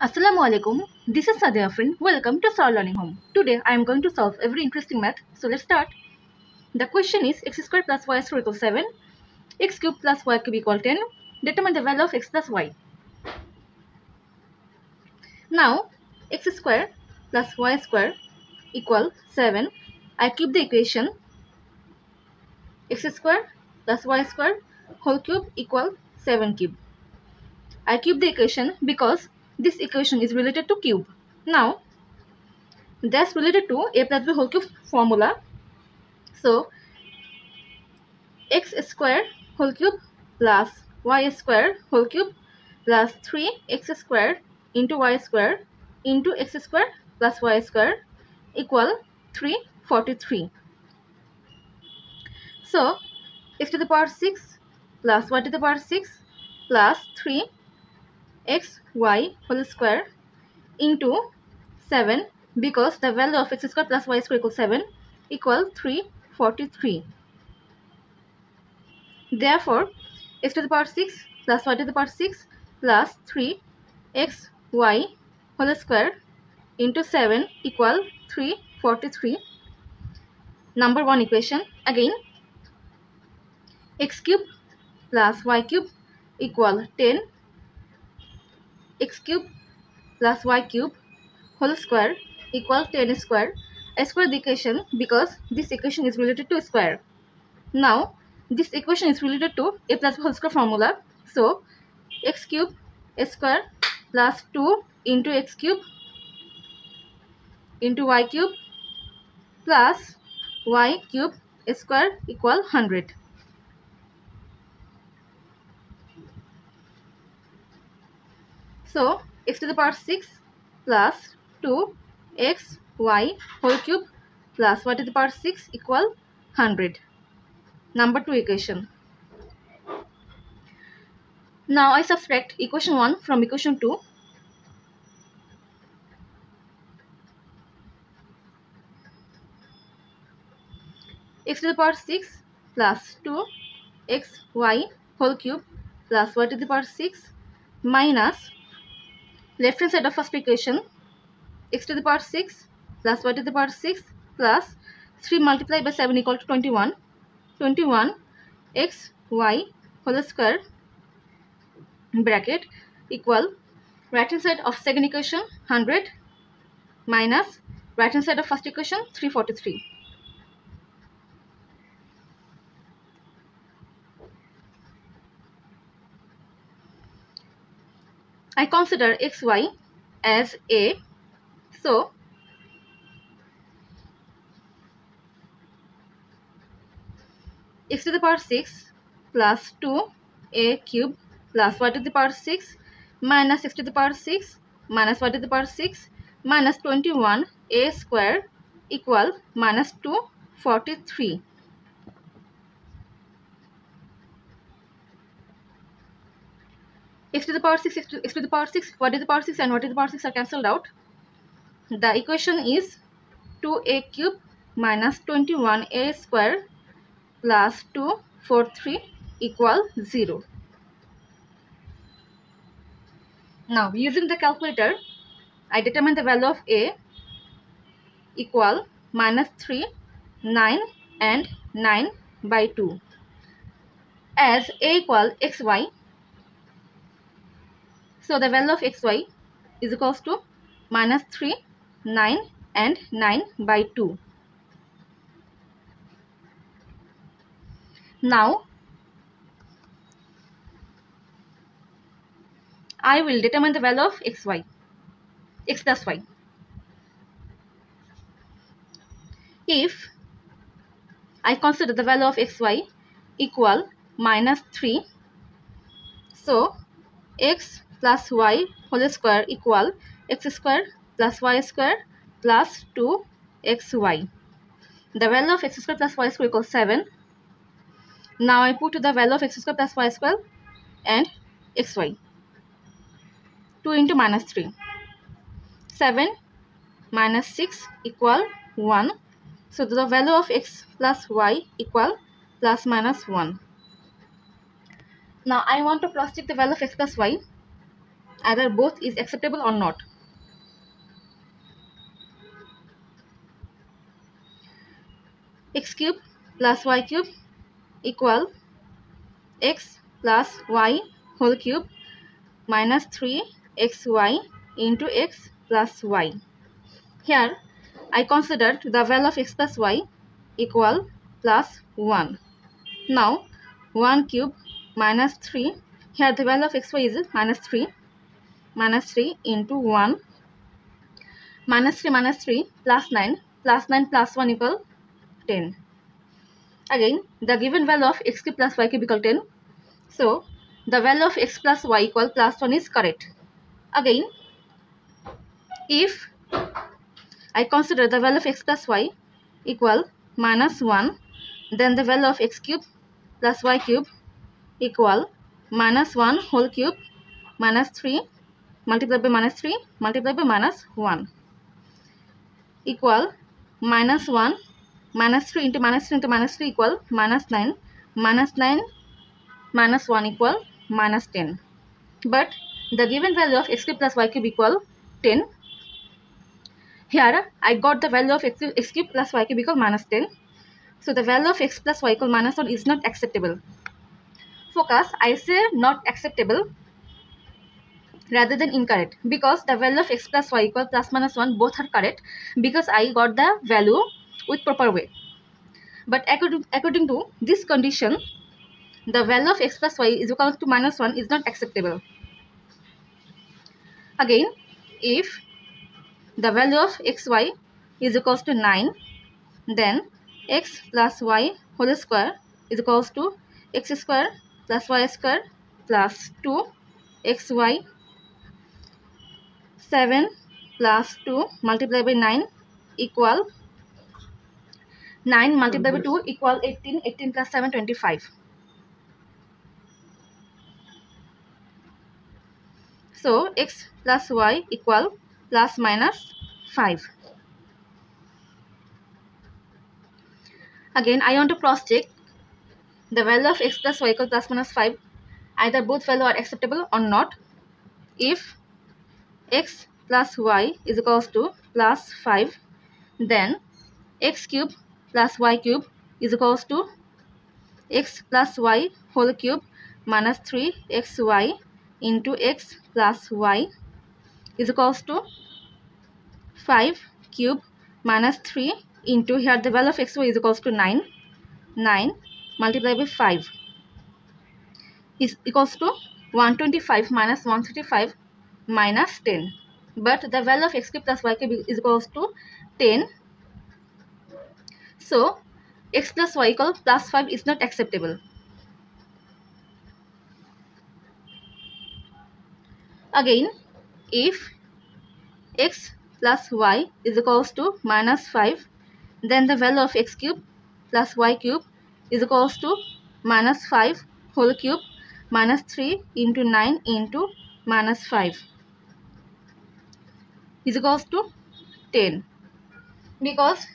Assalamu alaikum. This is Sadia Afrin. Welcome to Star Learning Home. Today I am going to solve a very interesting math. So let's start. The question is x squared plus y squared equals 7, x cubed plus y cubed equal 10. Determine the value of x plus y. Now x squared plus y squared equal 7. I keep the equation x squared plus y squared whole cube equal 7 cube. I keep the equation because this equation is related to cube. Now that's related to a plus b whole cube formula. So x square whole cube plus y square whole cube plus 3x squared into y square into x square plus y square equal 343. So x to the power 6 plus y to the power 6 plus 3xy whole square into 7, because the value of x square plus y square equals 7 equal 343. Therefore, x to the power 6 plus y to the power 6 plus 3xy whole square into 7 equal 343. Number 1 equation. Again, x cube plus y cube equal 10. X cube plus y cube whole square equal 10 square. I square the equation because this equation is related to square. Now, this equation is related to a plus b whole square formula. So, x cube square plus 2 into x cube into y cube plus y cube square equal 100. So, x to the power 6 plus 2xy whole cube plus y to the power 6 equal 100. Number 2 equation. Now I subtract equation 1 from equation 2. X to the power 6 plus 2xy whole cube plus y to the power 6 minus left hand side of first equation x to the power 6 plus y to the power 6 plus 3 multiplied by 7 equal to 21. 21 xy whole square bracket equal right hand side of second equation 100 minus right hand side of first equation 343. I consider xy as a, so x to the power 6 plus 2a cube plus y to the power 6 minus x to the power 6 minus y to the power 6 minus 21a square equal minus 243. X to the power 6, x to the power 6, y to the power 6 and y to the power 6 are cancelled out. The equation is 2a cube minus 21a square plus 243 equal 0. Now using the calculator, I determine the value of a equal minus 3, 9 and 9 by 2. As a equal xy, so the value of xy is equals to minus 3, 9 and 9 by 2. Now I will determine the value of xy, x plus y. If I consider the value of xy equal minus 3, so x plus y whole square equal x square plus y square plus 2xy. The value of x square plus y square equals 7. Now I put the value of x square plus y square and xy. 2 into minus 3. 7 minus 6 equal 1. So the value of x plus y equal plus minus 1. Now I want to cross check the value of x plus y. either both is acceptable or not. X cube plus y cube equal x plus y whole cube minus 3xy into x plus y. Here I considered the value of x plus y equal plus 1. Now 1 cube minus 3, here the value of xy is minus 3 into 1 minus 3 plus 9 plus 1 equal 10. Again the given value of x cube plus y cube equal 10. So the value of x plus y equal plus 1 is correct. Again, if I consider the value of x plus y equal minus 1, then the value of x cube plus y cube equal minus 1 whole cube minus 3 multiplied by minus 3 multiplied by minus 1 equal minus 1 minus 3 into minus 3 into minus 3 equal minus 9 minus 1 equal minus 10. But the given value of x cube plus y cube equal 10. Here I got the value of x cube plus y cube equal minus 10. So the value of x plus y equal minus 1 is not acceptable. Focus, I say not acceptable rather than incorrect, because the value of x plus y equal plus minus 1 both are correct, because I got the value with proper way. But according to this condition, the value of x plus y is equal to minus 1 is not acceptable. Again, if the value of xy is equals to 9, then x plus y whole square is equals to x square plus y square plus 2xy. 7 plus 2 multiplied by 9 equal 9 multiplied by 2 equal 18. 18 plus 7 25. So x plus y equal plus minus 5. Again I want to cross check the value of x plus y equal plus minus 5, either both value are acceptable or not. If x plus y is equals to plus 5, then x cube plus y cube is equals to x plus y whole cube minus 3xy into x plus y is equals to 5 cube minus 3 into, here the value of xy is equals to 9 multiplied by 5 is equals to 125 minus 135 minus 10. But the value of x cube plus y cube is equals to 10. So x plus y equal plus 5 is not acceptable. Again, if x plus y is equals to minus 5, then the value of x cube plus y cube is equals to minus 5 whole cube minus 3 into 9 into minus 5 is equals to 10. Because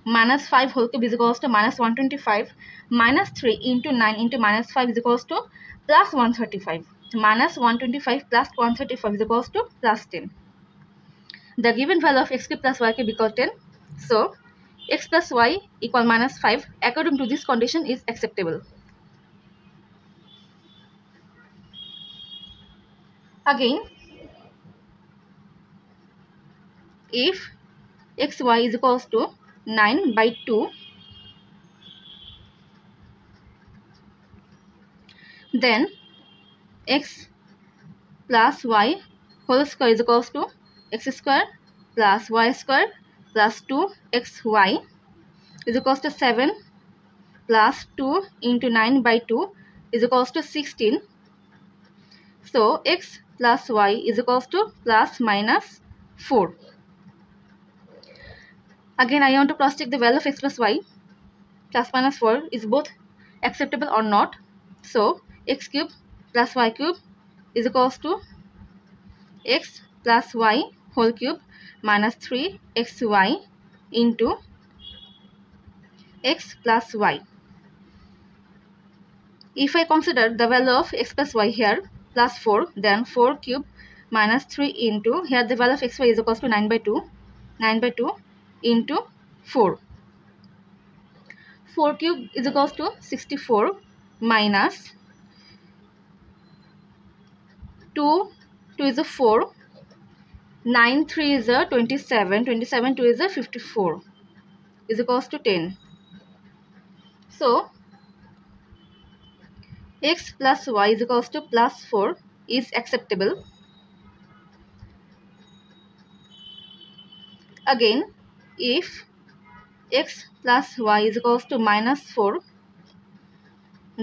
minus 5 whole cube is equals to minus 125, minus 3 into 9 into minus 5 is equals to plus 135. Minus 125 plus 135 is equals to plus 10. The given value of x cube plus y cube equal 10. So x plus y equal minus 5 according to this condition is acceptable. Again, if xy is equals to 9 by 2, then x plus y whole square is equals to x square plus y square plus 2xy is equals to 7 plus 2 into 9 by 2 is equals to 16. So x plus y is equals to plus minus 4. Again I want to cross check the value of x plus y plus minus 4 is both acceptable or not. So x cube plus y cube is equals to x plus y whole cube minus 3xy into x plus y. If I consider the value of x plus y here plus 4, then 4 cube minus 3 into, here the value of xy is equals to 9 by 2. 9 by 2 into 4. 4 cube is equals to 64 minus 2. 2 is a 4. 9 3 is a 27. 27 2 is a 54. Is equals to 10. So x plus y is equals to plus 4 is acceptable. Again, if x plus y is equals to minus 4,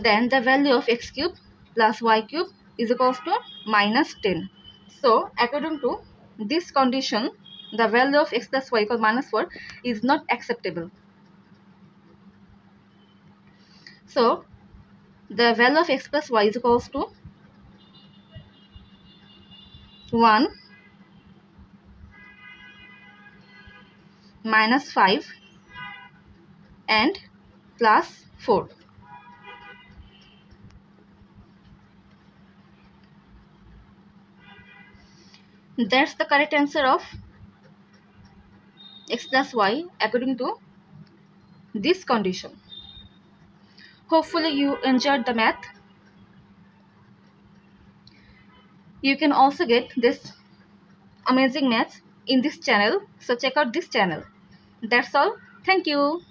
then the value of x cube plus y cube is equals to minus 10. So according to this condition, the value of x plus y equals minus 4 is not acceptable. So the value of x plus y is equals to 1, minus 5 and plus 4. That's the correct answer of x plus y according to this condition. Hopefully you enjoyed the math. You can also get this amazing maths in this channel. So check out this channel. That's all. Thank you.